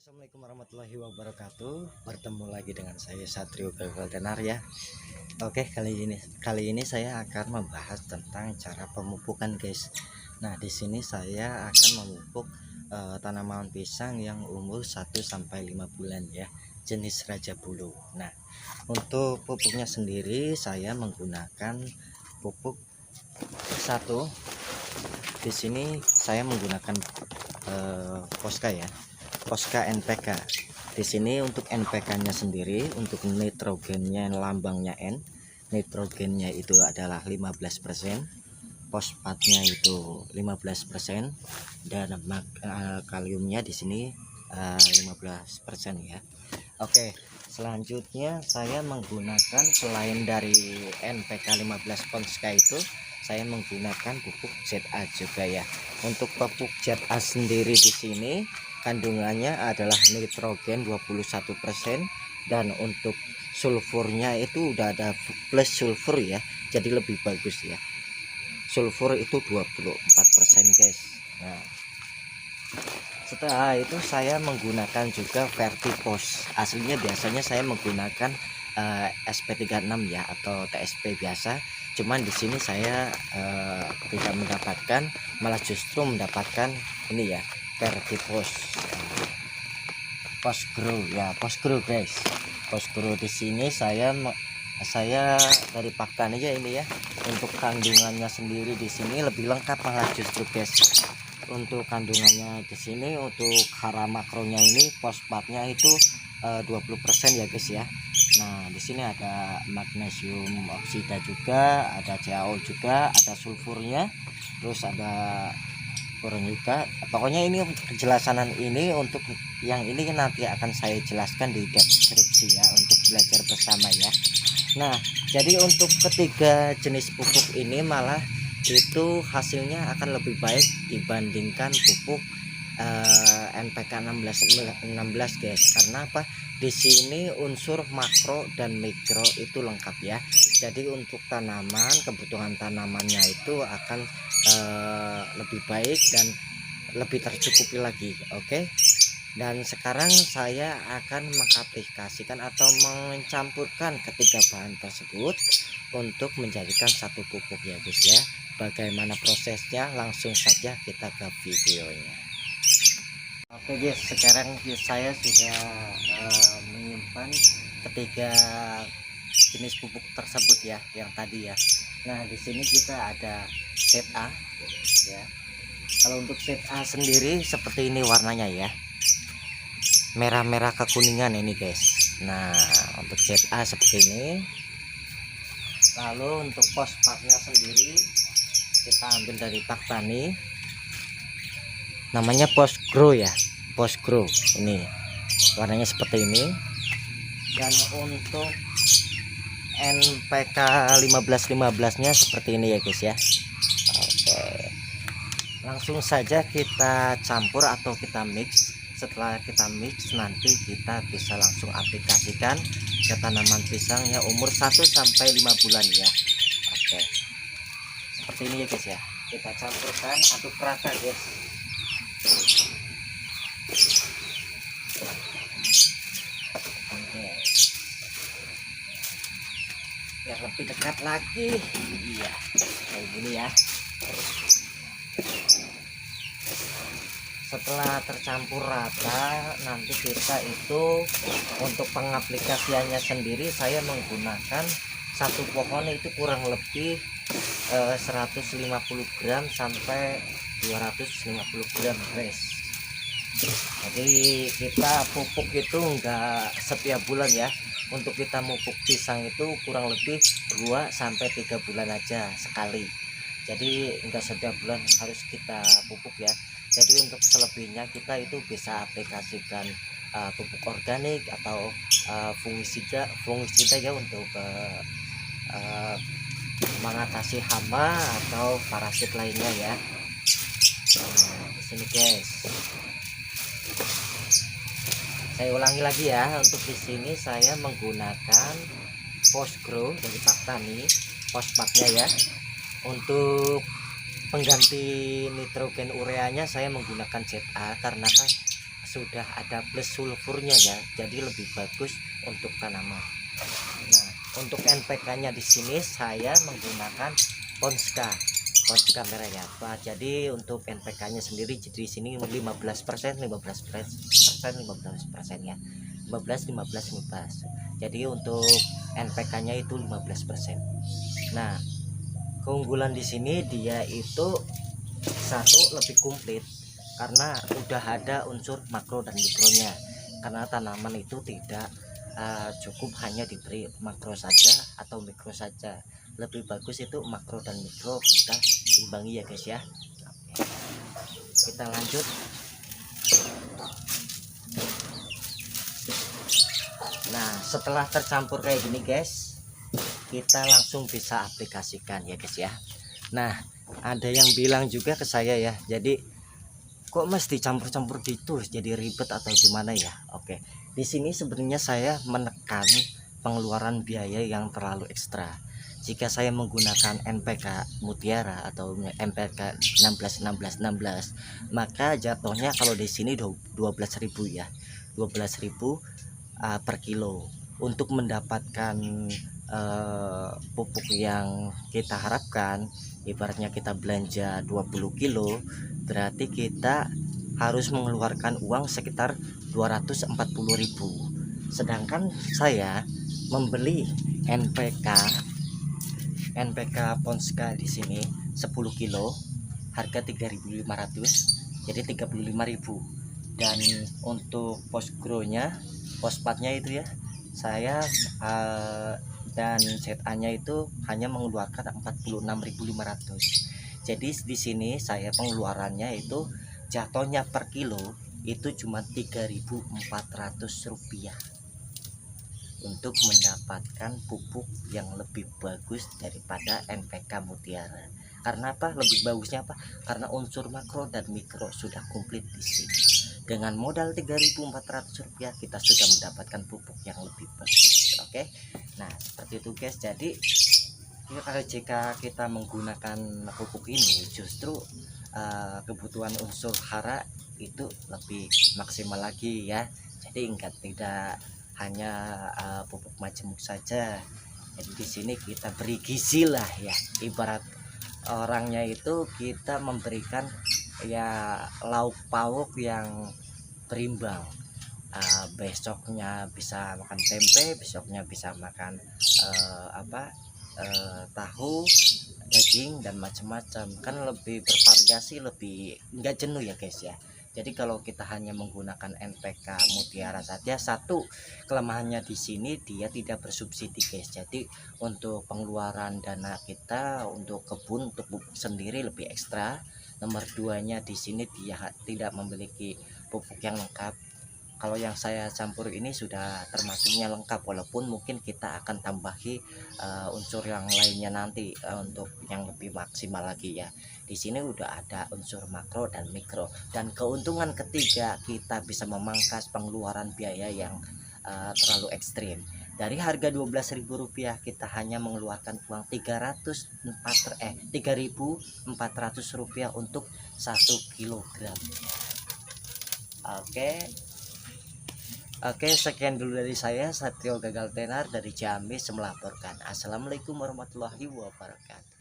Assalamualaikum warahmatullahi wabarakatuh. Bertemu lagi dengan saya Satrio Gagal ya. Oke, kali ini saya akan membahas tentang cara pemupukan, guys. Nah, di sini saya akan memupuk tanaman pisang yang umur 1 sampai 5 bulan ya, jenis Raja Bulu. Nah, untuk pupuknya sendiri saya menggunakan pupuk satu. Di sini saya menggunakan Posca ya. Posca NPK. Di sini untuk NPK-nya sendiri, untuk nitrogennya lambangnya N, nitrogennya itu adalah 15%, fosfatnya itu 15%, dan kaliumnya di sini 15% ya. Oke, selanjutnya saya menggunakan selain dari NPK 15 Posca itu, saya menggunakan pupuk ZA juga ya. Untuk pupuk ZA sendiri di sini kandungannya adalah nitrogen 21%, dan untuk sulfurnya itu udah ada plus sulfur ya, jadi lebih bagus ya. Sulfur itu 24%, guys. Nah, setelah itu saya menggunakan juga Vertipos. Aslinya biasanya saya menggunakan SP36 ya, atau TSP biasa. Cuman di sini saya tidak mendapatkan, malah justru mendapatkan ini ya, Vertipos Postgrow ya, Postgrow guys. Postgrow di sini saya dari pakan aja ini ya. Untuk kandungannya sendiri di sini lebih lengkap malah justru, guys. Untuk kandungannya di sini, untuk hara makronya ini fosfatnya itu 20% ya, guys ya. Nah, di sini ada magnesium oksida juga, ada CaO juga, ada sulfurnya, terus ada kurang juga. Pokoknya ini penjelasan ini untuk yang ini nanti akan saya jelaskan di deskripsi ya, untuk belajar bersama ya. Nah, jadi untuk ketiga jenis pupuk ini malah itu hasilnya akan lebih baik dibandingkan pupuk NPK 16 guys. Karena apa? Di sini unsur makro dan mikro itu lengkap ya. Jadi untuk tanaman, kebutuhan tanamannya itu akan lebih baik dan lebih tercukupi lagi. Oke. Dan sekarang saya akan mengaplikasikan atau mencampurkan ketiga bahan tersebut untuk menjadikan satu pupuk ya, guys ya. Bagaimana prosesnya? Langsung saja kita ke videonya. Oke guys, sekarang saya sudah menyimpan ketiga jenis pupuk tersebut ya, yang tadi ya. Nah, di sini kita ada ZA ya. Kalau untuk ZA sendiri seperti ini warnanya ya, merah-merah kekuningan ini, guys. Nah, untuk ZA seperti ini. Lalu untuk fosfatnya sendiri kita ambil dari Pak Tani, namanya Postgrow ya, Postgrow. Ini warnanya seperti ini. Dan untuk NPK 15 nya seperti ini ya, guys ya. Oke, langsung saja kita campur atau kita mix. Setelah kita mix, nanti kita bisa langsung aplikasikan ke tanaman pisangnya umur 1 sampai 5 bulan ya. Oke, seperti ini ya, guys ya. Kita campurkan, aduk rata, guys. Oke, biar lebih dekat lagi. Iya, kayak gini ya. Setelah tercampur rata, nanti kita itu untuk pengaplikasiannya sendiri saya menggunakan satu pohon itu kurang lebih 150 gram sampai 250 gram, guys. Jadi kita pupuk itu enggak setiap bulan ya. Untuk kita pupuk pisang itu kurang lebih 2 sampai 3 bulan aja sekali. Jadi enggak setiap bulan harus kita pupuk ya. Jadi untuk selebihnya kita itu bisa aplikasikan pupuk organik atau fungisida ya, untuk mengatasi hama atau parasit lainnya ya. Nah, di sini, guys. Saya ulangi lagi ya, untuk di sini saya menggunakan Postgrow dari Pak Tani, fosfatnya ya. Untuk pengganti nitrogen ureanya saya menggunakan ZA, karena kan sudah ada plus sulfurnya ya, jadi lebih bagus untuk tanaman. Nah, untuk NPK-nya di sini saya menggunakan Ponska merah ya Pak. Jadi untuk NPK-nya sendiri di sini 15% ya. 15. Jadi untuk NPK-nya itu 15%. Nah, keunggulan di sini dia itu satu, lebih komplit karena udah ada unsur makro dan mikronya. Karena tanaman itu tidak cukup hanya diberi makro saja atau mikro saja, lebih bagus itu makro dan mikro kita imbangi ya guys ya. Oke, kita lanjut. Nah, setelah tercampur kayak gini guys, kita langsung bisa aplikasikan ya guys ya. Nah, ada yang bilang juga ke saya ya, jadi kok mesti campur-campur gitu, jadi ribet atau gimana ya. Oke, di sini sebenarnya saya menekan pengeluaran biaya yang terlalu ekstra. Jika saya menggunakan NPK Mutiara atau NPK 16 maka jatuhnya kalau di sini 12.000 ya, 12.000 per kilo. Untuk mendapatkan pupuk yang kita harapkan, ibaratnya kita belanja 20 kilo, berarti kita harus mengeluarkan uang sekitar 240.000. Sedangkan saya membeli NPK Ponska di sini 10 kilo harga 3.500, jadi 35.000. Dan untuk postgrow-nya, fosfatnya itu ya, saya dan ZA-nya itu hanya mengeluarkan 46.500. Jadi di sini saya pengeluarannya itu jatuhnya per kilo itu cuma 3.400 rupiah untuk mendapatkan pupuk yang lebih bagus daripada NPK Mutiara. Karena apa? Lebih bagusnya apa? Karena unsur makro dan mikro sudah komplit di sini. Dengan modal 3.400 rupiah kita sudah mendapatkan pupuk yang lebih bagus. Oke. Nah, seperti itu guys. Jadi jika kita menggunakan pupuk ini, justru kebutuhan unsur hara itu lebih maksimal lagi ya. Jadi tidak hanya pupuk majemuk saja. Jadi di sini kita beri gizi lah ya. Ibarat orangnya itu kita memberikan ya lauk pauk yang berimbang. Besoknya bisa makan tempe, besoknya bisa makan tahu, daging dan macam-macam, kan lebih bervariasi, lebih enggak jenuh ya guys ya. Jadi kalau kita hanya menggunakan NPK Mutiara saja, satu kelemahannya di sini dia tidak bersubsidi guys. Jadi untuk pengeluaran dana kita untuk kebun, untuk pupuk sendiri lebih ekstra. Nomor duanya di sini dia tidak memiliki pupuk yang lengkap. Kalau yang saya campur ini sudah termasuknya lengkap, walaupun mungkin kita akan tambahi unsur yang lainnya nanti untuk yang lebih maksimal lagi ya. Di sini udah ada unsur makro dan mikro. Dan keuntungan ketiga, kita bisa memangkas pengeluaran biaya yang terlalu ekstrim. Dari harga Rp12.000 kita hanya mengeluarkan uang Rp3.400 untuk 1 kilogram. Oke, sekian dulu dari saya, Satrio Gagal Tenar dari Ciamis melaporkan. Assalamualaikum warahmatullahi wabarakatuh.